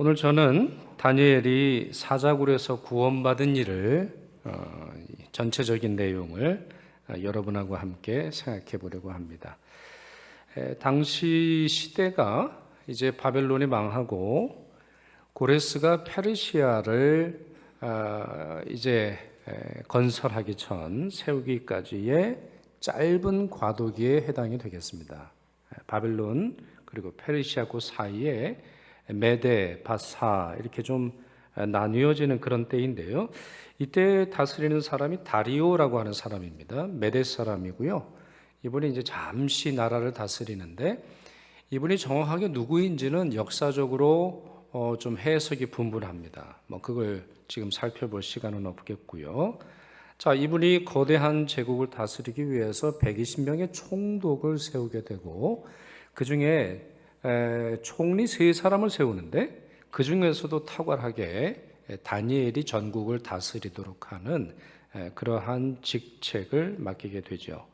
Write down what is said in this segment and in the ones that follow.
오늘 저는 다니엘이 사자굴에서 구원받은 일을 전체적인 내용을 여러분하고 함께 생각해 보려고 합니다. 당시 시대가 이제 바벨론이 망하고 고레스가 페르시아를 이제 건설하기 전 세우기까지의 짧은 과도기에 해당이 되겠습니다. 바벨론 그리고 페르시아 그 사이에 메데, 바사 이렇게 좀 나뉘어지는 그런 때인데요. 이때 다스리는 사람이 다리오라고 하는 사람입니다. 메데 사람이고요. 이분이 이제 잠시 나라를 다스리는데 이분이 정확하게 누구인지는 역사적으로 좀 해석이 분분합니다. 그걸 지금 살펴볼 시간은 없겠고요. 자, 이분이 거대한 제국을 다스리기 위해서 120명의 총독을 세우게 되고 그 중에 총리 3사람을 세우는데 그 중에서도 탁월하게 다니엘이 전국을 다스리도록 하는 그러한 직책을 맡기게 되죠.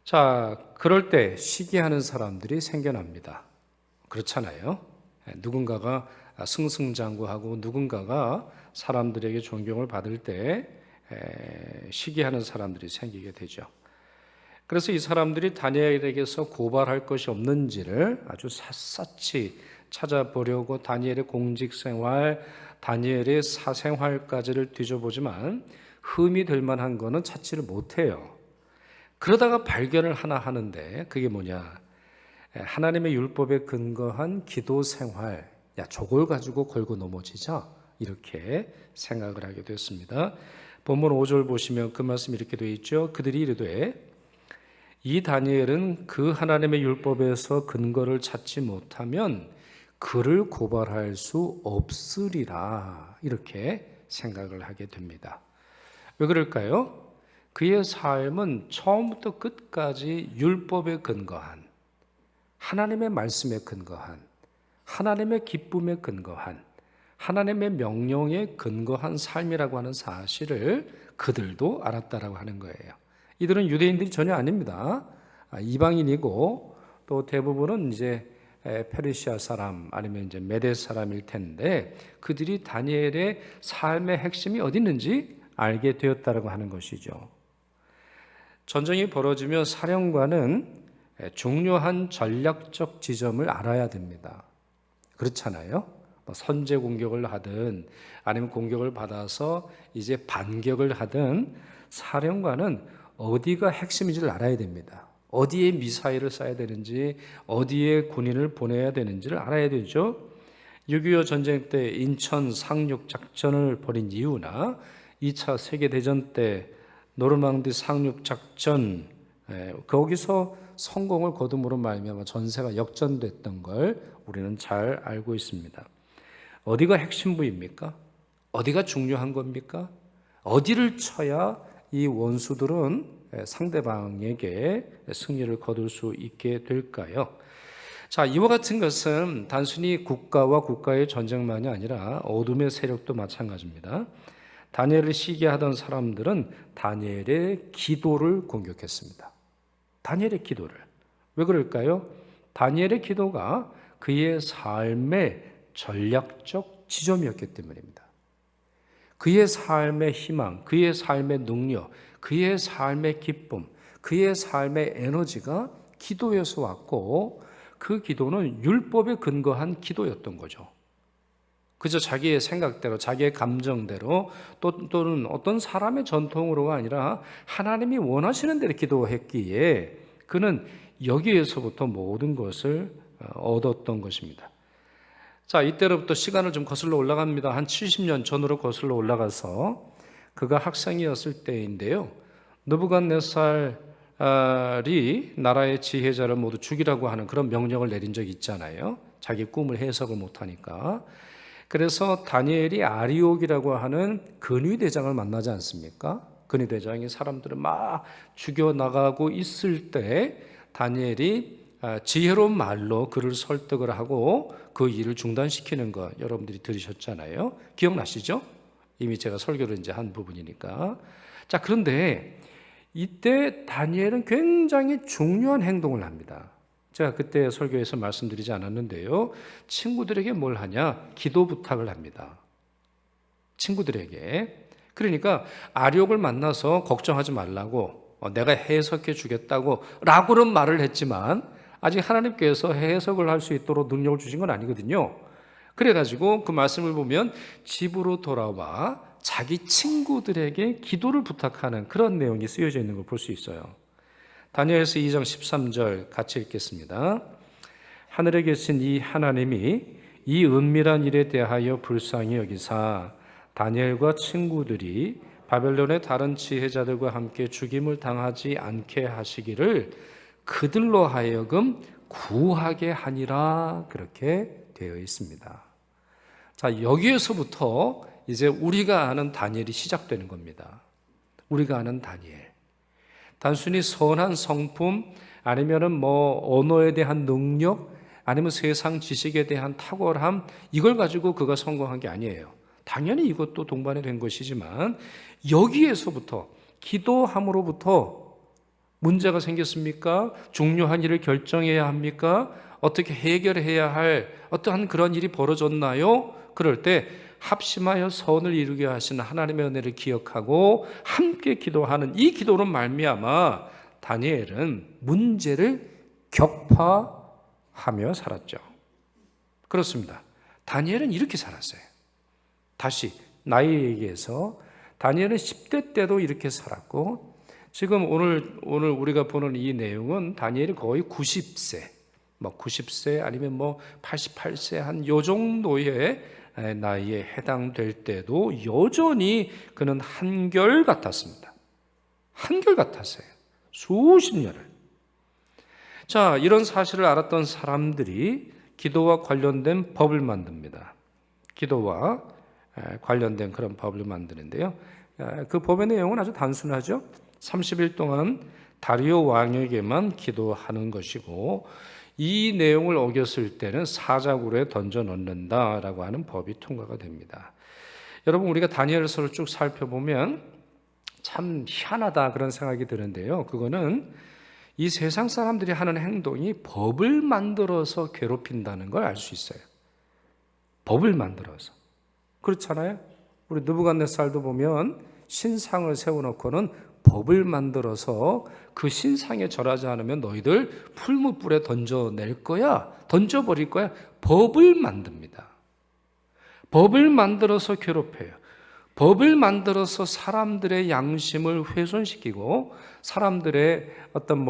자, 그럴 때 시기하는 사람들이 생겨납니다. 그렇잖아요. 누군가가 승승장구하고 누군가가 사람들에게 존경을 받을 때 시기하는 사람들이 생기게 되죠. 그래서 이 사람들이 다니엘에게서 고발할 것이 없는지를 아주 샅샅이 찾아보려고 다니엘의 공직생활, 다니엘의 사생활까지를 뒤져보지만 흠이 될 만한 거는 찾지를 못해요. 그러다가 발견을 하나 하는데 그게 뭐냐? 하나님의 율법에 근거한 기도 생활, 저걸 가지고 걸고 넘어지자 이렇게 생각을 하게 됐습니다. 본문 5절 보시면 그 말씀이 이렇게 되어 있죠. 그들이 이르되 이 다니엘은 그 하나님의 율법에서 근거를 찾지 못하면 그를 고발할 수 없으리라 이렇게 생각을 하게 됩니다. 왜 그럴까요? 그의 삶은 처음부터 끝까지 율법에 근거한, 하나님의 말씀에 근거한, 하나님의 기쁨에 근거한, 하나님의 명령에 근거한 삶이라고 하는 사실을 그들도 알았다라고 하는 거예요. 이들은 유대인들이 전혀 아닙니다. 이방인이고 또 대부분은 이제 페르시아 사람 아니면 이제 메데 사람일 텐데 그들이 다니엘의 삶의 핵심이 어디 있는지 알게 되었다라고 하는 것이죠. 전쟁이 벌어지면 사령관은 중요한 전략적 지점을 알아야 됩니다. 그렇잖아요. 선제 공격을 하든 아니면 공격을 받아서 이제 반격을 하든 사령관은 어디가 핵심인지를 알아야 됩니다. 어디에 미사일을 쏴야 되는지 어디에 군인을 보내야 되는지를 알아야 되죠. 6.25 전쟁 때 인천 상륙 작전을 벌인 이유나 2차 세계대전 때 노르망디 상륙 작전 거기서 성공을 거둠으로 말미암아 전세가 역전됐던 걸 우리는 잘 알고 있습니다. 어디가 핵심 부위입니까? 어디가 중요한 겁니까? 어디를 쳐야 이 원수들은 상대방에게 승리를 거둘 수 있게 될까요? 자, 이와 같은 것은 단순히 국가와 국가의 전쟁만이 아니라 어둠의 세력도 마찬가지입니다. 다니엘을 시기하던 사람들은 다니엘의 기도를 공격했습니다. 다니엘의 기도를. 왜 그럴까요? 다니엘의 기도가 그의 삶의 전략적 지점이었기 때문입니다. 그의 삶의 희망, 그의 삶의 능력, 그의 삶의 기쁨, 그의 삶의 에너지가 기도에서 왔고 그 기도는 율법에 근거한 기도였던 거죠. 그저 자기의 생각대로, 자기의 감정대로 또는 어떤 사람의 전통으로가 아니라 하나님이 원하시는 대로 기도했기에 그는 여기에서부터 모든 것을 얻었던 것입니다. 자, 이때로부터 시간을 좀 거슬러 올라갑니다. 한 70년 전으로 거슬러 올라가서 그가 학생이었을 때인데요. 느부갓네살이 나라의 지혜자를 모두 죽이라고 하는 그런 명령을 내린 적이 있잖아요. 자기 꿈을 해석을 못하니까. 그래서 다니엘이 아리옥이라고 하는 근위대장을 만나지 않습니까? 근위대장이 사람들을 막 죽여나가고 있을 때 다니엘이 지혜로운 말로 그를 설득을 하고 그 일을 중단시키는 것 여러분들이 들으셨잖아요. 기억나시죠? 이미 제가 설교를 이제 한 부분이니까. 자, 그런데 이때 다니엘은 굉장히 중요한 행동을 합니다. 제가 그때 설교에서 말씀드리지 않았는데요. 친구들에게 뭘 하냐? 기도 부탁을 합니다. 친구들에게. 그러니까 아력을 만나서 걱정하지 말라고 내가 해석해 주겠다고 라고는 말을 했지만 아직 하나님께서 해석을 할 수 있도록 능력을 주신 건 아니거든요. 그래가지고 그 말씀을 보면 집으로 돌아와 자기 친구들에게 기도를 부탁하는 그런 내용이 쓰여져 있는 걸 볼 수 있어요. 다니엘서 2장 13절 같이 읽겠습니다. 하늘에 계신 이 하나님이 이 은밀한 일에 대하여 불쌍히 여기사 다니엘과 친구들이 바벨론의 다른 지혜자들과 함께 죽임을 당하지 않게 하시기를 그들로 하여금 구하게 하니라 그렇게 되어 있습니다. 자, 여기에서부터 이제 우리가 아는 다니엘이 시작되는 겁니다. 우리가 아는 다니엘. 단순히 선한 성품 아니면은 언어에 대한 능력 아니면 세상 지식에 대한 탁월함 이걸 가지고 그가 성공한 게 아니에요. 당연히 이것도 동반이 된 것이지만 여기에서부터 기도함으로부터 문제가 생겼습니까? 중요한 일을 결정해야 합니까? 어떻게 해결해야 할 어떠한 그런 일이 벌어졌나요? 그럴 때 합심하여 선을 이루게 하시는 하나님의 은혜를 기억하고 함께 기도하는 이 기도로 말미암아 다니엘은 문제를 격파하며 살았죠. 그렇습니다. 다니엘은 이렇게 살았어요. 다시 나이 얘기해서 다니엘은 10대 때도 이렇게 살았고 지금 오늘 우리가 보는 이 내용은 다니엘이 거의 90세, 90세 아니면 88세 한 요 정도의 나이에 해당될 때도 여전히 그는 한결 같았습니다. 한결 같았어요. 수십 년을. 자, 이런 사실을 알았던 사람들이 기도와 관련된 법을 만듭니다. 기도와 관련된 그런 법을 만드는데요. 그 법의 내용은 아주 단순하죠. 30일 동안 다리오 왕에게만 기도하는 것이고 이 내용을 어겼을 때는 사자굴에 던져 넣는다라고 하는 법이 통과가 됩니다. 여러분 우리가 다니엘서를 쭉 살펴보면 참 희한하다 그런 생각이 드는데요. 그거는 이 세상 사람들이 하는 행동이 법을 만들어서 괴롭힌다는 걸 알 수 있어요. 법을 만들어서. 그렇잖아요. 우리 느부갓네살도 보면 신상을 세워놓고는 법을 만들어서 그 신상에 절하지 않으면 너희들 풀무불에 던져낼 거야, 던져버릴 거야. 법을 만듭니다. 법을 만들어서 괴롭혀요. 법을 만들어서 사람들의 양심을 훼손시키고 사람들의 어떤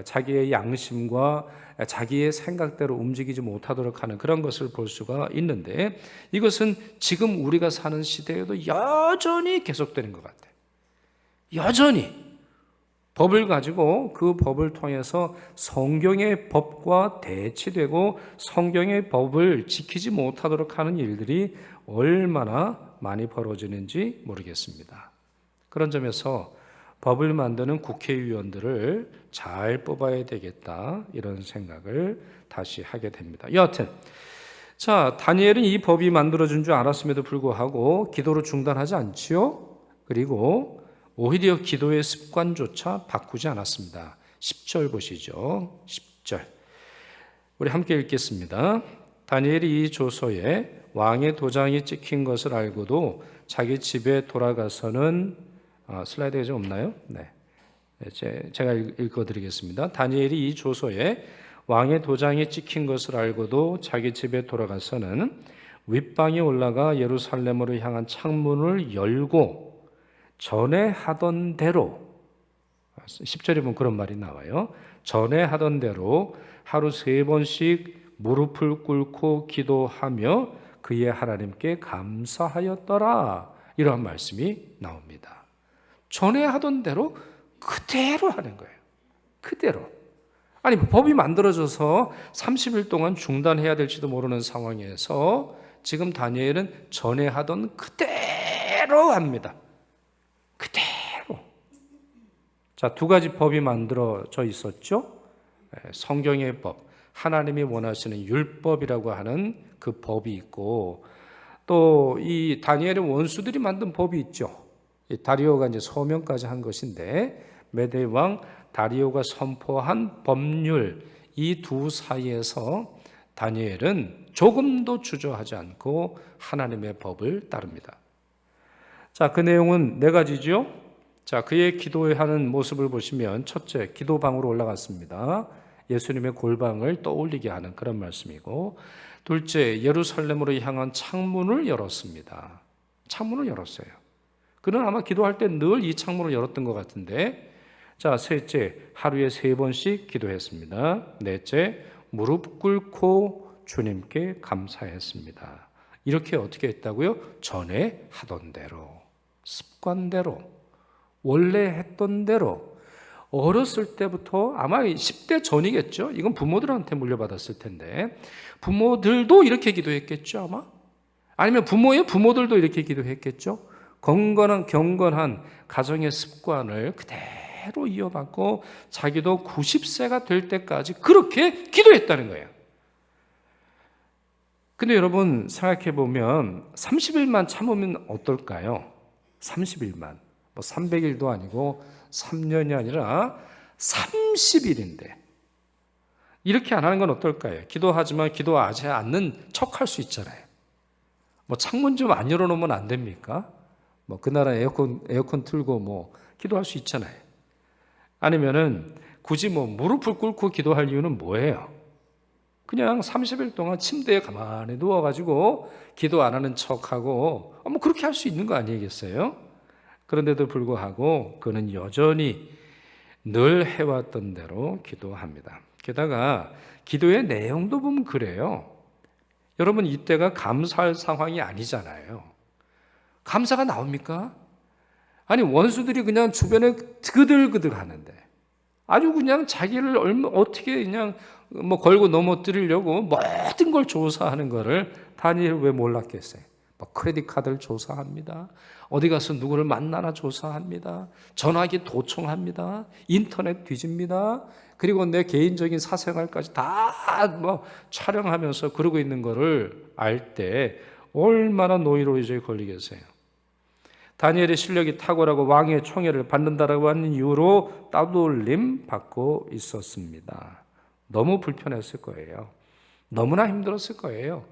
자기의 양심과 자기의 생각대로 움직이지 못하도록 하는 그런 것을 볼 수가 있는데 이것은 지금 우리가 사는 시대에도 여전히 계속되는 것 같아요. 여전히 법을 가지고 그 법을 통해서 성경의 법과 대치되고 성경의 법을 지키지 못하도록 하는 일들이 얼마나 많이 벌어지는지 모르겠습니다. 그런 점에서 법을 만드는 국회의원들을 잘 뽑아야 되겠다 이런 생각을 다시 하게 됩니다. 여하튼 자, 다니엘은 이 법이 만들어진 줄 알았음에도 불구하고 기도를 중단하지 않지요. 그리고 오히려 기도의 습관조차 바꾸지 않았습니다. 10절 보시죠. 10절. 우리 함께 읽겠습니다. 다니엘이 이 조서에 왕의 도장이 찍힌 것을 알고도 자기 집에 돌아가서는 슬라이드가 좀 없나요? 네. 제가 읽어드리겠습니다. 다니엘이 이 조서에 왕의 도장이 찍힌 것을 알고도 자기 집에 돌아가서는 윗방에 올라가 예루살렘으로 향한 창문을 열고 전에 하던 대로 10절에 보면 그런 말이 나와요. 전에 하던 대로 하루 3번씩 무릎을 꿇고 기도하며 그의 하나님께 감사하였더라. 이러한 말씀이 나옵니다. 전에 하던 대로 그대로 하는 거예요. 그대로. 아니 법이 만들어져서 30일 동안 중단해야 될지도 모르는 상황에서 지금 다니엘은 전에 하던 그대로 합니다. 그대로. 자, 두 가지 법이 만들어져 있었죠. 성경의 법, 하나님이 원하시는 율법이라고 하는 그 법이 있고 또 이 다니엘의 원수들이 만든 법이 있죠. 다리오가 이제 서명까지 한 것인데 메대 왕 다리오가 선포한 법률 이 두 사이에서 다니엘은 조금도 주저하지 않고 하나님의 법을 따릅니다. 자, 그 내용은 네 가지죠. 자, 그의 기도하는 모습을 보시면 첫째, 기도방으로 올라갔습니다. 예수님의 골방을 떠올리게 하는 그런 말씀이고, 둘째, 예루살렘으로 향한 창문을 열었습니다. 창문을 열었어요. 그는 아마 기도할 때 늘 이 창문을 열었던 것 같은데, 자, 셋째, 하루에 3번씩 기도했습니다. 넷째, 무릎 꿇고 주님께 감사했습니다. 이렇게 어떻게 했다고요? 전에 하던 대로, 습관대로, 원래 했던 대로, 어렸을 때부터 아마 10대 전이겠죠? 이건 부모들한테 물려받았을 텐데 부모들도 이렇게 기도했겠죠 아마? 아니면 부모의 부모들도 이렇게 기도했겠죠? 경건한 가정의 습관을 그대로 이어받고 자기도 90세가 될 때까지 그렇게 기도했다는 거예요. 근데 여러분 생각해 보면 30일만 참으면 어떨까요? 30일만. 뭐 300일도 아니고 3년이 아니라 30일인데 이렇게 안 하는 건 어떨까요? 기도하지만 기도하지 않는 척할 수 있잖아요. 뭐 창문 좀 안 열어놓으면 안 됩니까? 뭐 그날은 에어컨 틀고 뭐 기도할 수 있잖아요. 아니면은 굳이 뭐 무릎을 꿇고 기도할 이유는 뭐예요? 그냥 30일 동안 침대에 가만히 누워가지고 기도 안 하는 척하고 뭐 그렇게 할 수 있는 거 아니겠어요? 그런데도 불구하고 그는 여전히 늘 해왔던 대로 기도합니다. 게다가 기도의 내용도 보면 그래요. 여러분 이때가 감사할 상황이 아니잖아요. 감사가 나옵니까? 아니 원수들이 그냥 주변에 그들그들 하는데 아주 그냥 자기를 어떻게 그냥 뭐 걸고 넘어뜨리려고 모든 걸 조사하는 거를 다니엘 왜 몰랐겠어요? 크레딧 카드를 조사합니다. 어디 가서 누구를 만나나 조사합니다. 전화기 도청합니다. 인터넷 뒤집니다. 그리고 내 개인적인 사생활까지 다 뭐 촬영하면서 그러고 있는 거를 알 때 얼마나 노이로이에 걸리겠어요. 다니엘의 실력이 탁월하고 왕의 총애를 받는다라고 하는 이유로 따돌림 받고 있었습니다. 너무 불편했을 거예요. 너무나 힘들었을 거예요.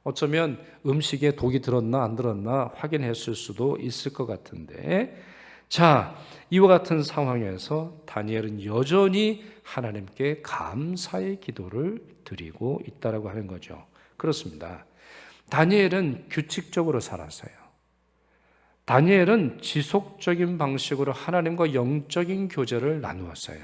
어쩌면 음식에 독이 들었나 안 들었나 확인했을 수도 있을 것 같은데, 자, 이와 같은 상황에서 다니엘은 여전히 하나님께 감사의 기도를 드리고 있다라고 하는 거죠. 그렇습니다. 다니엘은 규칙적으로 살았어요. 다니엘은 지속적인 방식으로 하나님과 영적인 교제를 나누었어요.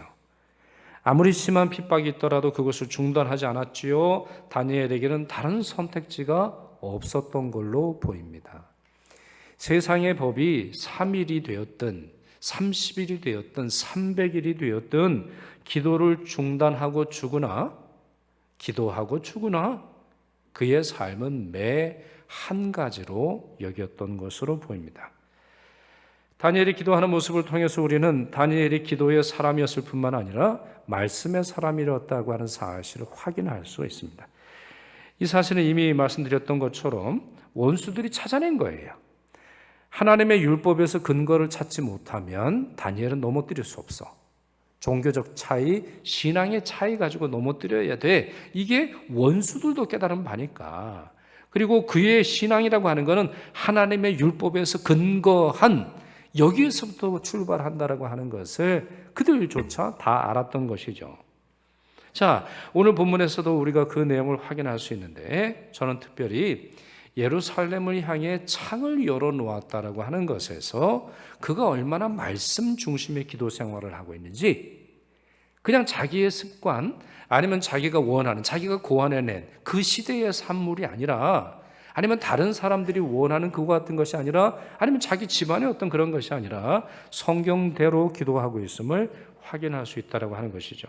아무리 심한 핍박이 있더라도 그것을 중단하지 않았지요. 다니엘에게는 다른 선택지가 없었던 걸로 보입니다. 세상의 법이 3일이 되었든 30일이 되었든 300일이 되었든 기도를 중단하고 죽으나 기도하고 죽으나 그의 삶은 매 한 가지로 여겼던 것으로 보입니다. 다니엘이 기도하는 모습을 통해서 우리는 다니엘이 기도의 사람이었을 뿐만 아니라 말씀의 사람이었다고 하는 사실을 확인할 수 있습니다. 이 사실은 이미 말씀드렸던 것처럼 원수들이 찾아낸 거예요. 하나님의 율법에서 근거를 찾지 못하면 다니엘은 넘어뜨릴 수 없어. 종교적 차이, 신앙의 차이 가지고 넘어뜨려야 돼. 이게 원수들도 깨달은 바니까. 그리고 그의 신앙이라고 하는 것은 하나님의 율법에서 근거한 여기에서부터 출발한다라고 하는 것을 그들조차 다 알았던 것이죠. 자, 오늘 본문에서도 우리가 그 내용을 확인할 수 있는데 저는 특별히 예루살렘을 향해 창을 열어놓았다라고 하는 것에서 그가 얼마나 말씀 중심의 기도 생활을 하고 있는지, 그냥 자기의 습관 아니면 자기가 원하는, 자기가 고안해낸 그 시대의 산물이 아니라, 아니면 다른 사람들이 원하는 그와 같은 것이 아니라, 아니면 자기 집안의 어떤 그런 것이 아니라 성경대로 기도하고 있음을 확인할 수 있다고 하는 것이죠.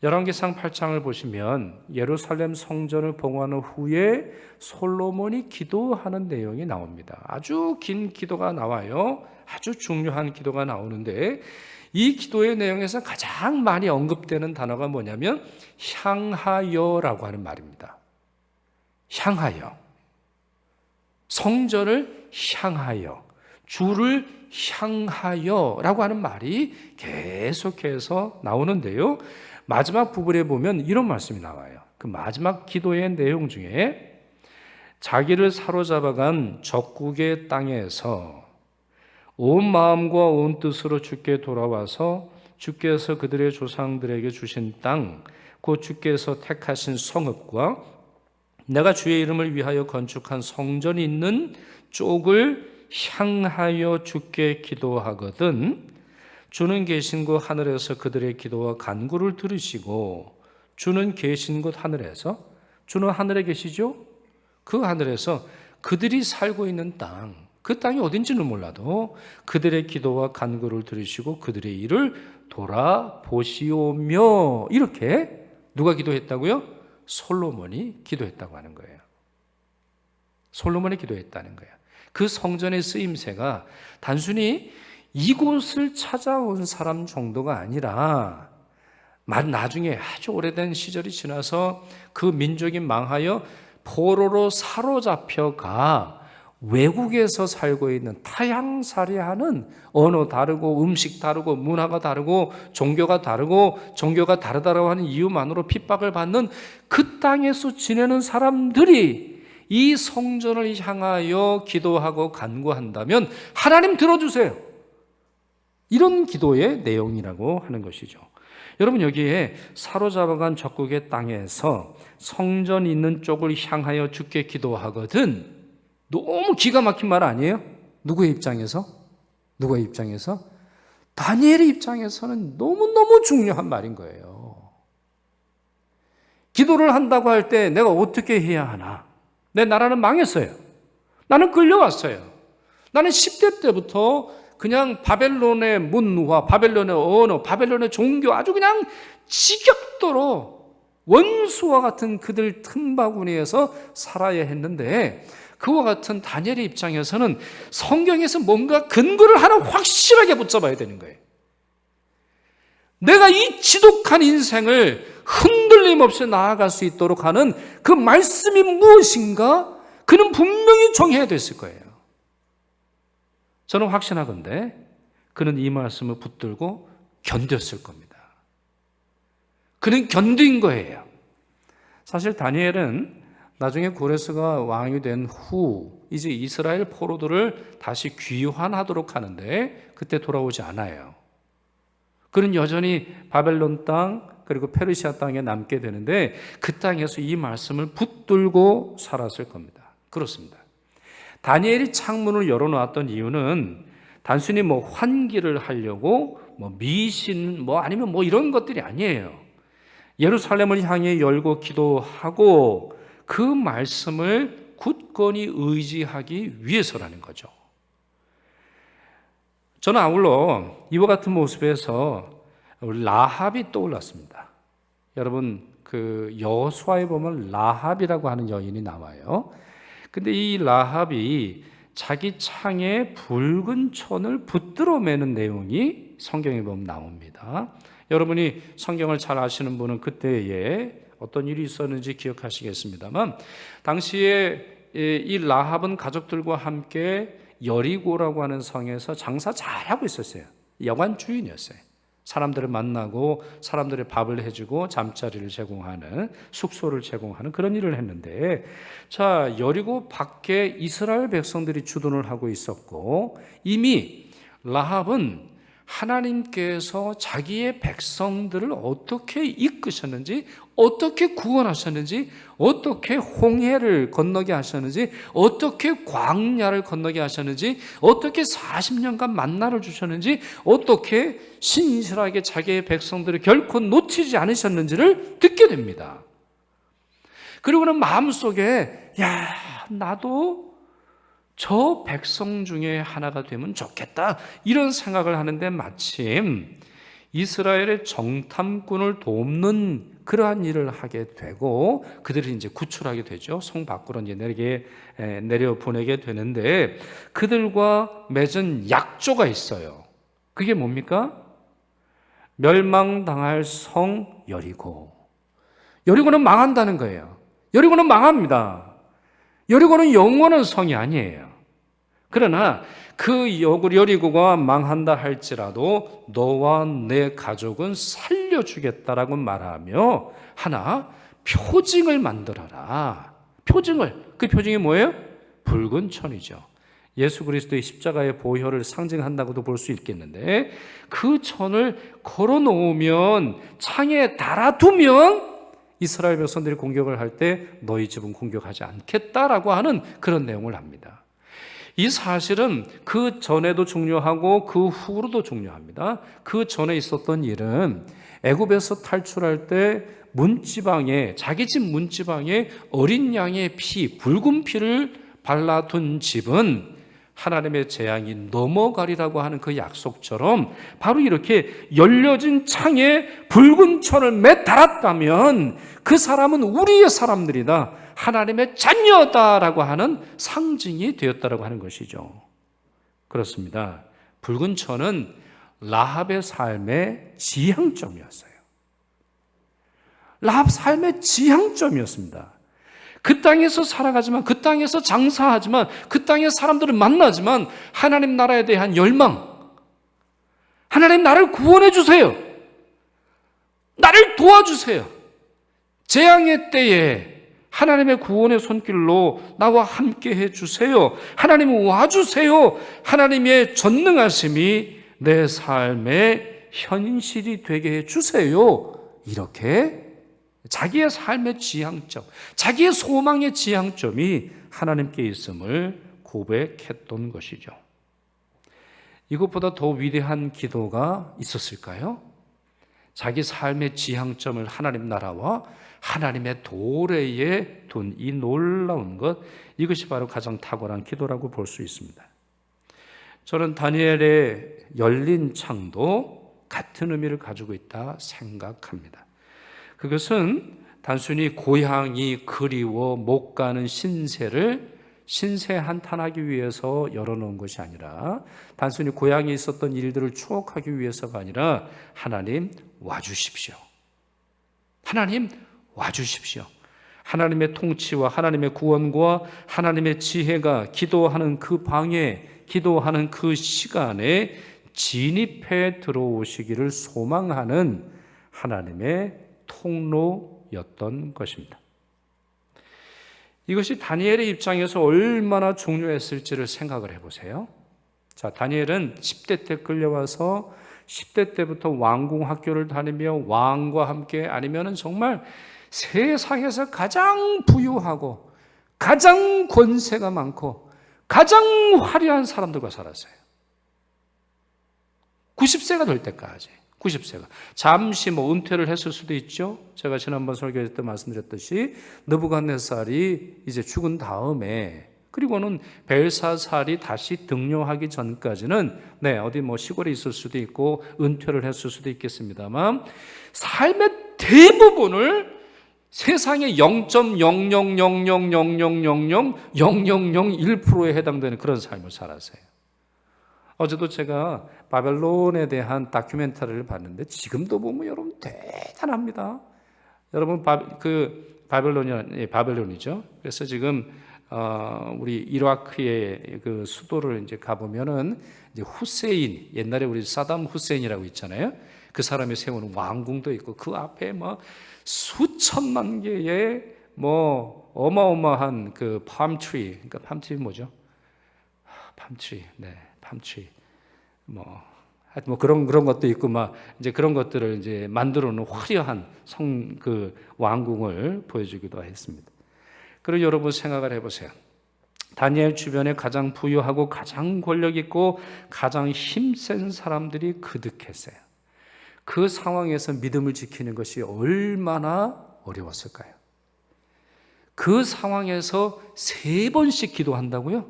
열왕기상 8장을 보시면 예루살렘 성전을 봉헌한 후에 솔로몬이 기도하는 내용이 나옵니다. 아주 긴 기도가 나와요. 아주 중요한 기도가 나오는데 이 기도의 내용에서 가장 많이 언급되는 단어가 뭐냐면 향하여라고 하는 말입니다. 향하여. 성전을 향하여, 주를 향하여라고 하는 말이 계속해서 나오는데요. 마지막 부분에 보면 이런 말씀이 나와요. 그 마지막 기도의 내용 중에 자기를 사로잡아간 적국의 땅에서 온 마음과 온 뜻으로 주께 돌아와서 주께서 그들의 조상들에게 주신 땅, 곧 주께서 택하신 성읍과 내가 주의 이름을 위하여 건축한 성전이 있는 쪽을 향하여 주께 기도하거든 주는 계신 곳 하늘에서 그들의 기도와 간구를 들으시고 주는 계신 곳 하늘에서 주는 하늘에 계시죠? 그 하늘에서 그들이 살고 있는 땅, 그 땅이 어딘지는 몰라도 그들의 기도와 간구를 들으시고 그들의 일을 돌아보시오며 이렇게 누가 기도했다고요? 솔로몬이 기도했다고 하는 거예요. 솔로몬이 기도했다는 거예요. 그 성전의 쓰임새가 단순히 이곳을 찾아온 사람 정도가 아니라 나중에 아주 오래된 시절이 지나서 그 민족이 망하여 포로로 사로잡혀가 외국에서 살고 있는 타향살이하는 언어 다르고 음식 다르고 문화가 다르고 종교가 다르다고 하는 이유만으로 핍박을 받는 그 땅에서 지내는 사람들이 이 성전을 향하여 기도하고 간구한다면 하나님 들어주세요. 이런 기도의 내용이라고 하는 것이죠. 여러분 여기에 사로잡아간 적국의 땅에서 성전이 있는 쪽을 향하여 주께 기도하거든 너무 기가 막힌 말 아니에요? 누구의 입장에서? 누구의 입장에서? 다니엘의 입장에서는 너무너무 중요한 말인 거예요. 기도를 한다고 할 때 내가 어떻게 해야 하나? 내 나라는 망했어요. 나는 끌려왔어요. 나는 10대 때부터 그냥 바벨론의 문화, 바벨론의 언어, 바벨론의 종교 아주 그냥 지겹도록 원수와 같은 그들 틈바구니에서 살아야 했는데 그와 같은 다니엘의 입장에서는 성경에서 뭔가 근거를 하나 확실하게 붙잡아야 되는 거예요. 내가 이 지독한 인생을 흔들림 없이 나아갈 수 있도록 하는 그 말씀이 무엇인가? 그는 분명히 정해야 됐을 거예요. 저는 확신하건대 그는 이 말씀을 붙들고 견뎠을 겁니다. 그는 견딘 거예요. 사실 다니엘은 나중에 고레스가 왕이 된 후 이제 이스라엘 포로들을 다시 귀환하도록 하는데 그때 돌아오지 않아요. 그는 여전히 바벨론 땅 그리고 페르시아 땅에 남게 되는데 그 땅에서 이 말씀을 붙들고 살았을 겁니다. 그렇습니다. 다니엘이 창문을 열어놓았던 이유는 단순히 환기를 하려고 미신 아니면 이런 것들이 아니에요. 예루살렘을 향해 열고 기도하고 그 말씀을 굳건히 의지하기 위해서라는 거죠. 저는 아울러 이와 같은 모습에서 라합이 떠올랐습니다. 여러분 그 여호수아에 보면 라합이라고 하는 여인이 나와요. 근데 이 라합이 자기 창에 붉은 천을 붙들어 매는 내용이 성경에 보면 나옵니다. 여러분이 성경을 잘 아시는 분은 그때에 어떤 일이 있었는지 기억하시겠습니다만 당시에 이 라합은 가족들과 함께 여리고라고 하는 성에서 장사 잘하고 있었어요. 여관 주인이었어요. 사람들을 만나고 사람들의 밥을 해주고 잠자리를 제공하는 숙소를 제공하는 그런 일을 했는데 자 여리고 밖에 이스라엘 백성들이 주둔을 하고 있었고 이미 라합은 하나님께서 자기의 백성들을 어떻게 이끄셨는지 어떻게 구원하셨는지 어떻게 홍해를 건너게 하셨는지 어떻게 광야를 건너게 하셨는지 어떻게 40년간 만나를 주셨는지 어떻게 신실하게 자기의 백성들을 결코 놓치지 않으셨는지를 듣게 됩니다. 그리고는 마음속에 나도 저 백성 중에 하나가 되면 좋겠다 이런 생각을 하는데 마침 이스라엘의 정탐꾼을 돕는 그러한 일을 하게 되고 그들을 이제 구출하게 되죠. 성 밖으로 이제 내려 보내게 되는데 그들과 맺은 약조가 있어요. 그게 뭡니까? 멸망당할 성 여리고. 여리고는 망한다는 거예요. 여리고는 망합니다. 여리고는 영원한 성이 아니에요. 그러나 그 여리고가 망한다 할지라도 너와 내 가족은 살려주겠다라고 말하며 하나 표징을 만들어라. 그 표징이 뭐예요? 붉은 천이죠. 예수 그리스도의 십자가의 보혈을 상징한다고도 볼 수 있겠는데, 그 천을 걸어 놓으면, 창에 달아두면 이스라엘 백성들이 공격을 할 때 너희 집은 공격하지 않겠다라고 하는 그런 내용을 합니다. 이 사실은 그 전에도 중요하고 그 후로도 중요합니다. 그 전에 있었던 일은 애굽에서 탈출할 때 문지방에, 자기 집 문지방에 어린 양의 피, 붉은 피를 발라둔 집은 하나님의 재앙이 넘어가리라고 하는 그 약속처럼 바로 이렇게 열려진 창에 붉은 천을 매달았다면 그 사람은 우리의 사람들이다, 하나님의 자녀다라고 하는 상징이 되었다라고 하는 것이죠. 그렇습니다. 붉은 천은 라합의 삶의 지향점이었어요. 라합 삶의 지향점이었습니다. 그 땅에서 살아가지만, 그 땅에서 장사하지만, 그 땅의 사람들을 만나지만 하나님 나라에 대한 열망, 하나님 나를 구원해 주세요, 나를 도와주세요, 재앙의 때에 하나님의 구원의 손길로 나와 함께 해주세요, 하나님 와주세요, 하나님의 전능하심이 내 삶의 현실이 되게 해주세요. 이렇게 자기의 삶의 지향점, 자기의 소망의 지향점이 하나님께 있음을 고백했던 것이죠. 이것보다 더 위대한 기도가 있었을까요? 자기 삶의 지향점을 하나님 나라와 하나님의 도래에 둔 이 놀라운 것, 이것이 바로 가장 탁월한 기도라고 볼 수 있습니다. 저는 다니엘의 열린 창도 같은 의미를 가지고 있다 생각합니다. 그것은 단순히 고향이 그리워 못 가는 신세 한탄하기 위해서 열어놓은 것이 아니라, 단순히 고향에 있었던 일들을 추억하기 위해서가 아니라, 하나님 와주십시오, 하나님 와주십시오, 하나님의 통치와 하나님의 구원과 하나님의 지혜가 기도하는 그 방에, 기도하는 그 시간에 진입해 들어오시기를 소망하는 하나님의 통로였던 것입니다. 이것이 다니엘의 입장에서 얼마나 중요했을지를 생각을 해보세요. 자, 다니엘은 10대 때 끌려와서 10대 때부터 왕궁 학교를 다니며 왕과 함께, 아니면은 정말 세상에서 가장 부유하고 가장 권세가 많고 가장 화려한 사람들과 살았어요. 90세가 될 때까지. 90세가. 잠시 은퇴를 했을 수도 있죠. 제가 지난번 설교할 때 말씀드렸듯이 느부갓네살이 이제 죽은 다음에, 그리고는 벨사살이 다시 등용하기 전까지는 어디 시골에 있을 수도 있고 은퇴를 했을 수도 있겠습니다만, 삶의 대부분을 세상의 0.00000000001%에 해당되는 그런 삶을 살았어요. 어제도 제가 바벨론에 대한 다큐멘터리를 봤는데, 지금도 보면 여러분 대단합니다. 여러분 바벨론이죠. 그래서 지금 우리 이라크의 그 수도를 이제 가보면은 이제 후세인, 옛날에 우리 사담 후세인이라고 있잖아요. 그 사람이 세우는 왕궁도 있고, 그 앞에 수천만 개의 어마어마한 그 팜트리, 그러니까 팜트리 뭐죠? 팜트리, 팜트리, 하여튼 그런 것도 있고, 이제 그런 것들을 이제 만들어 놓은 화려한 그 왕궁을 보여주기도 했습니다. 그리고 여러분 생각을 해보세요. 다니엘 주변에 가장 부유하고 가장 권력 있고 가장 힘센 사람들이 그득했어요. 그 상황에서 믿음을 지키는 것이 얼마나 어려웠을까요? 그 상황에서 3번씩 기도한다고요?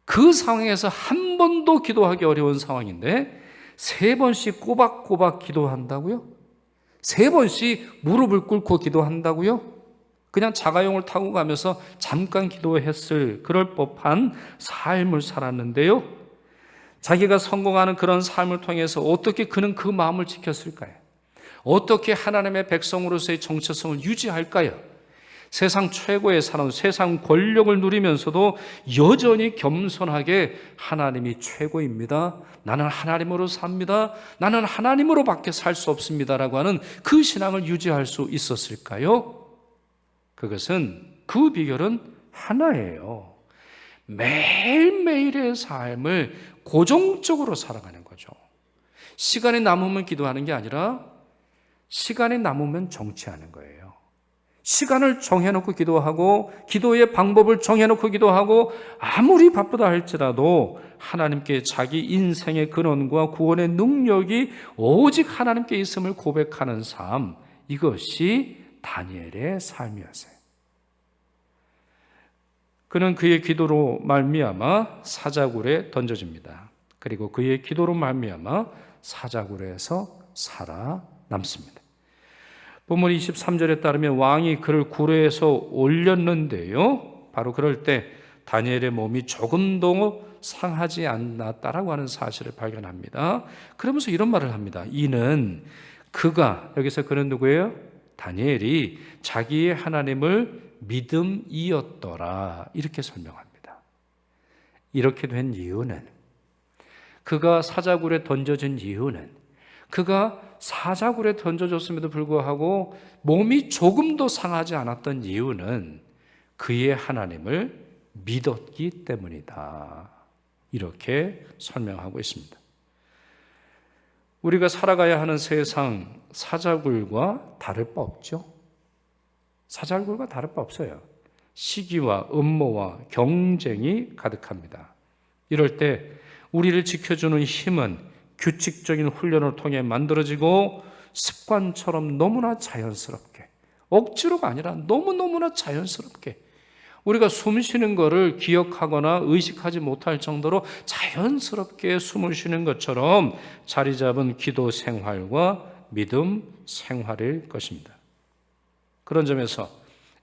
그 상황에서 한 번도 기도하기 어려운 상황인데 3번씩 꼬박꼬박 기도한다고요? 3번씩 무릎을 꿇고 기도한다고요? 그냥 자가용을 타고 가면서 잠깐 기도했을 그럴 법한 삶을 살았는데요. 자기가 성공하는 그런 삶을 통해서 어떻게 그는 그 마음을 지켰을까요? 어떻게 하나님의 백성으로서의 정체성을 유지할까요? 세상 최고의 사람, 세상 권력을 누리면서도 여전히 겸손하게 하나님이 최고입니다. 나는 하나님으로 삽니다. 나는 하나님으로밖에 살 수 없습니다라고 하는 그 신앙을 유지할 수 있었을까요? 그것은 그 비결은 하나예요. 매일매일의 삶을 고정적으로 살아가는 거죠. 시간이 남으면 기도하는 게 아니라 시간이 남으면 정치하는 거예요. 시간을 정해놓고 기도하고 기도의 방법을 정해놓고 기도하고 아무리 바쁘다 할지라도 하나님께 자기 인생의 근원과 구원의 능력이 오직 하나님께 있음을 고백하는 삶, 이것이 다니엘의 삶이었어요. 그는 그의 기도로 말미암아 사자굴에 던져집니다. 그리고 그의 기도로 말미암아 사자굴에서 살아남습니다. 본문 23절에 따르면 왕이 그를 굴에서 올렸는데요, 바로 그럴 때 다니엘의 몸이 조금도 상하지 않았다라고 하는 사실을 발견합니다. 그러면서 이런 말을 합니다. 이는 그가, 여기서 그는 누구예요? 다니엘이 자기의 하나님을 믿음이었더라, 이렇게 설명합니다. 이렇게 된 이유는, 그가 사자굴에 던져진 이유는, 그가 사자굴에 던져졌음에도 불구하고 몸이 조금도 상하지 않았던 이유는 그의 하나님을 믿었기 때문이다, 이렇게 설명하고 있습니다. 우리가 살아가야 하는 세상, 사자굴과 다를 바 없죠. 사자굴과 다를 바 없어요. 시기와 음모와 경쟁이 가득합니다. 이럴 때 우리를 지켜주는 힘은 규칙적인 훈련을 통해 만들어지고 습관처럼 너무나 자연스럽게, 억지로가 아니라 너무너무나 자연스럽게 우리가 숨 쉬는 것을 기억하거나 의식하지 못할 정도로 자연스럽게 숨을 쉬는 것처럼 자리 잡은 기도 생활과 믿음 생활일 것입니다. 그런 점에서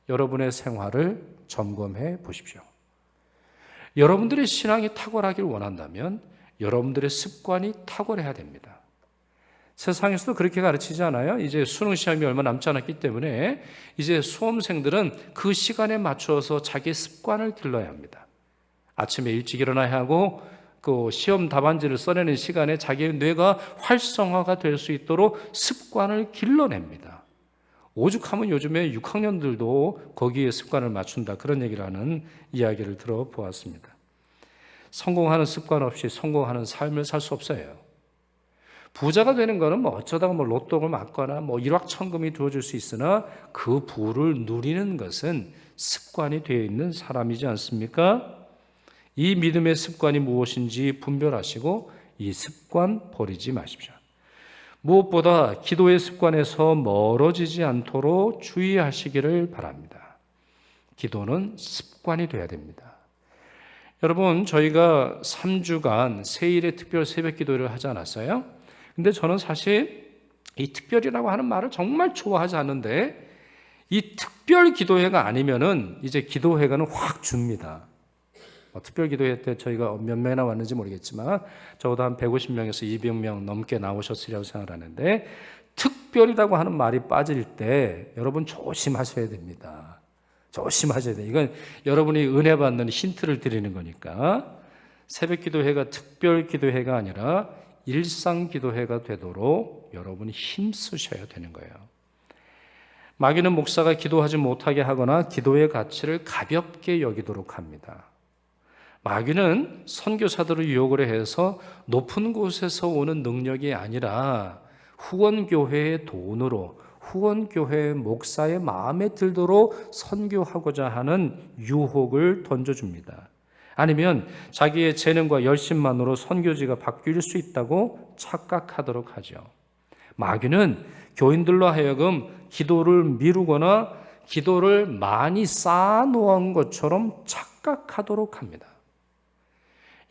여러분의 생활을 점검해 보십시오. 여러분들의 신앙이 탁월하길 원한다면 여러분들의 습관이 탁월해야 됩니다. 세상에서도 그렇게 가르치지 않아요? 이제 수능 시험이 얼마 남지 않았기 때문에 이제 수험생들은 그 시간에 맞추어서 자기의 습관을 길러야 합니다. 아침에 일찍 일어나야 하고 그 시험 답안지를 써내는 시간에 자기의 뇌가 활성화가 될 수 있도록 습관을 길러냅니다. 오죽하면 요즘에 6학년들도 거기에 습관을 맞춘다, 그런 얘기를 하는 이야기를 들어보았습니다. 성공하는 습관 없이 성공하는 삶을 살 수 없어요. 부자가 되는 거는 뭐 어쩌다가 뭐 로또를 맞거나 뭐 일확천금이 주어질 수 있으나 그 부를 누리는 것은 습관이 되어 있는 사람이지 않습니까? 이 믿음의 습관이 무엇인지 분별하시고 이 습관 버리지 마십시오. 무엇보다 기도의 습관에서 멀어지지 않도록 주의하시기를 바랍니다. 기도는 습관이 되어야 됩니다. 여러분, 저희가 3주간 세일의 특별 새벽 기도를 하지 않았어요? 근데 저는 사실 이 특별이라고 하는 말을 정말 좋아하지 않는데, 이 특별 기도회가 아니면은 이제 기도회가는 확 줍니다. 특별 기도회 때 저희가 몇 명이나 왔는지 모르겠지만 적어도 한 150명에서 200명 넘게 나오셨으리라고 생각하는데, 특별이라고 하는 말이 빠질 때 여러분 조심하셔야 됩니다. 조심하셔야 돼요. 이건 여러분이 은혜 받는 힌트를 드리는 거니까. 새벽 기도회가 특별 기도회가 아니라 일상 기도회가 되도록 여러분이 힘쓰셔야 되는 거예요. 마귀는 목사가 기도하지 못하게 하거나 기도의 가치를 가볍게 여기도록 합니다. 마귀는 선교사들을 유혹을 해서 높은 곳에서 오는 능력이 아니라 후원교회의 돈으로, 후원교회 목사의 마음에 들도록 선교하고자 하는 유혹을 던져줍니다. 아니면 자기의 재능과 열심만으로 선교지가 바뀔 수 있다고 착각하도록 하죠. 마귀는 교인들로 하여금 기도를 미루거나 기도를 많이 쌓아놓은 것처럼 착각하도록 합니다.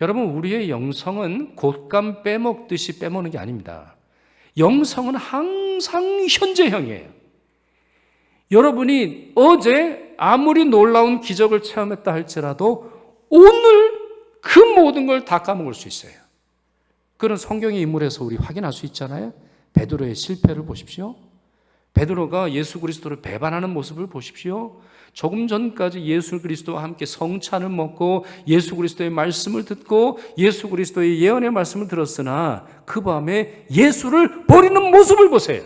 여러분, 우리의 영성은 곶감 빼먹듯이 빼먹는 게 아닙니다. 영성은 항상 현재형이에요. 여러분이 어제 아무리 놀라운 기적을 체험했다 할지라도 오늘 그 모든 걸 다 까먹을 수 있어요. 그런 성경의 인물에서 우리 확인할 수 있잖아요. 베드로의 실패를 보십시오. 베드로가 예수 그리스도를 배반하는 모습을 보십시오. 조금 전까지 예수 그리스도와 함께 성찬을 먹고 예수 그리스도의 말씀을 듣고 예수 그리스도의 예언의 말씀을 들었으나 그 밤에 예수를 버리는 모습을 보세요.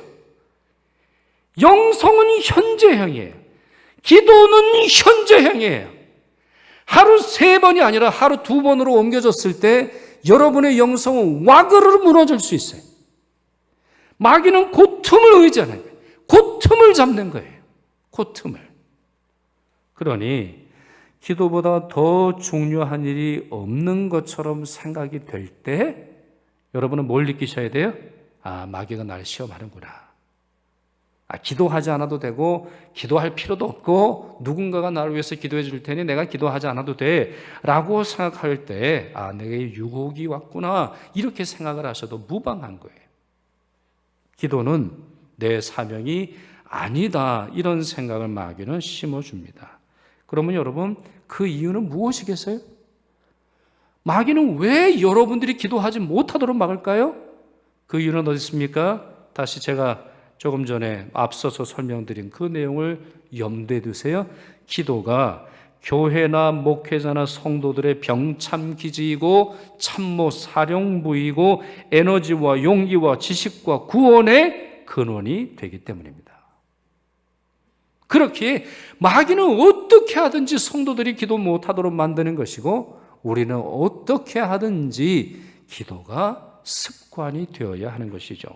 영성은 현재형이에요. 기도는 현재형이에요. 하루 3번이 아니라 하루 2번으로 옮겨졌을 때 여러분의 영성은 와그르르 무너질 수 있어요. 마귀는 그 틈을 의지하는 거예요. 그 틈을 잡는 거예요. 그 틈을. 그러니 기도보다 더 중요한 일이 없는 것처럼 생각이 될 때 여러분은 뭘 느끼셔야 돼요? 아, 마귀가 나를 시험하는구나. 기도하지 않아도 되고 기도할 필요도 없고 누군가가 나를 위해서 기도해 줄 테니 내가 기도하지 않아도 돼 라고 생각할 때 내게 유혹이 왔구나 이렇게 생각을 하셔도 무방한 거예요. 기도는 내 사명이 아니다 이런 생각을 마귀는 심어줍니다. 그러면 여러분 그 이유는 무엇이겠어요? 마귀는 왜 여러분들이 기도하지 못하도록 막을까요? 그 이유는 어디 있습니까? 다시 제가 조금 전에 앞서서 설명드린 그 내용을 염두에 두세요. 기도가 교회나 목회자나 성도들의 병참기지이고 참모 사령부이고 에너지와 용기와 지식과 구원의 근원이 되기 때문입니다. 그렇게 마귀는 어떻게 하든지 성도들이 기도 못하도록 만드는 것이고 우리는 어떻게 하든지 기도가 습관이 되어야 하는 것이죠.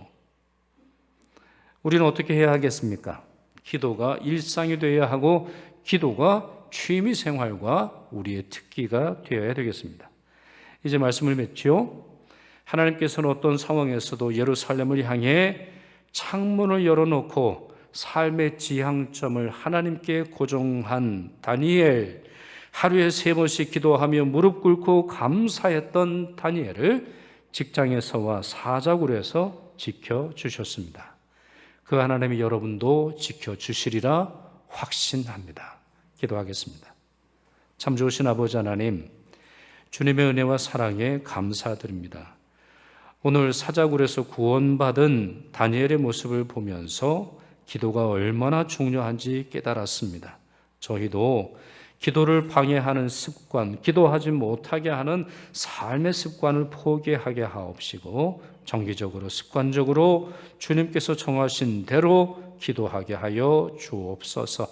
우리는 어떻게 해야 하겠습니까? 기도가 일상이 되어야 하고 기도가 취미 생활과 우리의 특기가 되어야 되겠습니다. 이제 말씀을 맺죠. 하나님께서는 어떤 상황에서도 예루살렘을 향해 창문을 열어놓고 삶의 지향점을 하나님께 고정한 다니엘, 하루에 3번씩 기도하며 무릎 꿇고 감사했던 다니엘을 직장에서와 사자굴에서 지켜주셨습니다. 그 하나님이 여러분도 지켜주시리라 확신합니다. 기도하겠습니다. 참 좋으신 아버지 하나님, 주님의 은혜와 사랑에 감사드립니다. 오늘 사자굴에서 구원받은 다니엘의 모습을 보면서 기도가 얼마나 중요한지 깨달았습니다. 저희도 기도를 방해하는 습관, 기도하지 못하게 하는 삶의 습관을 포기하게 하옵시고 정기적으로 습관적으로 주님께서 정하신 대로 기도하게 하여 주옵소서.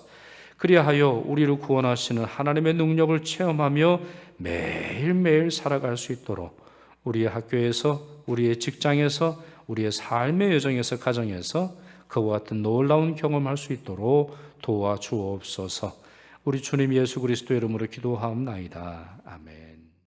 그리하여 우리를 구원하시는 하나님의 능력을 체험하며 매일매일 살아갈 수 있도록 우리의 학교에서, 우리의 직장에서, 우리의 삶의 여정에서, 가정에서 그와 같은 놀라운 경험할 수 있도록 도와주옵소서. 우리 주님 예수 그리스도의 이름으로 기도하옵나이다. 아멘.